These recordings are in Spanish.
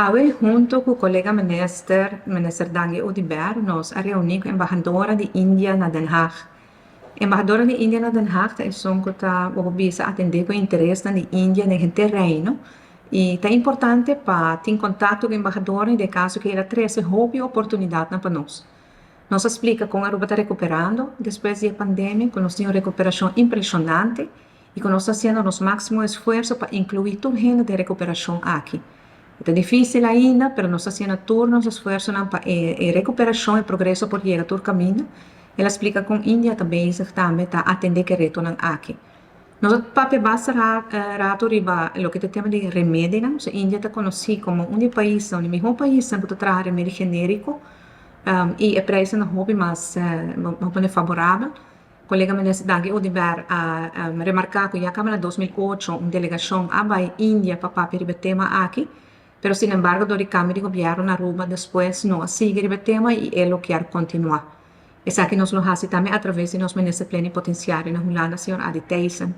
Hoy, junto con el colega minister Danny Odiber, nos reunimos con la embajadora de India en Den Haag. La embajadora de India en Den Haag es un que está atender con interés de India en el terreno. Y es importante para tener contacto con la embajadora en el caso que ella trae una oportunidad para nosotros. Nos explica cómo Aruba está recuperando después de la pandemia, que nos tiene una recuperación impresionante y que nos está haciendo los máximos esfuerzos para incluir todo el género de recuperación aquí. Está difícil ainda, pero nós estamos haciendo turnos, esfuerzos para recuperação e progresso por llegar todo o caminho. Ela explica com a Índia também também está atender que retornam aqui. Nós papi basta rato riba lo que tema de remédio, né? A Índia está conhecida como um país, o mesmo país que traz remédio genérico e o preço não hobby, mas muito favorável. O colega ministro Danny Odiber remarcou que já acaba em 2008 uma delegação a Índia para papi riba tema aqui. Pero sin embargo, do cambio de gobierno en Aruba después no sigue el tema y él lo quiere continuar. Es aquí nos lo hace también a través de los ministros plenipotenciarios en Holanda, señor Adi Thijssen.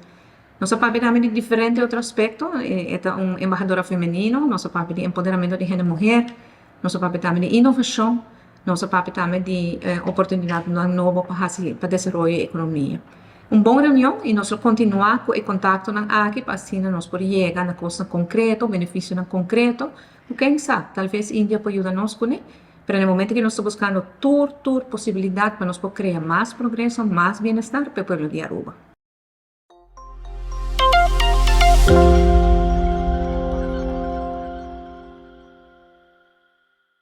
Nos papi también de diferente otro aspecto, es un embajadora femenino, nos papi de empoderamiento de género mujer, nos papi también de innovación, nos papi también de oportunidad nueva para desarrollo de economía. Uma boa reunião e nós vamos continuar com o contato aqui para assim nós podemos chegar na coisa concreta, benefício na concreto. E quem sabe, talvez a Índia pode ajudar-nos com isso, mas no momento que nós estamos buscando toda possibilidade para nós criar mais progresso, mais bem-estar para o povo de Aruba.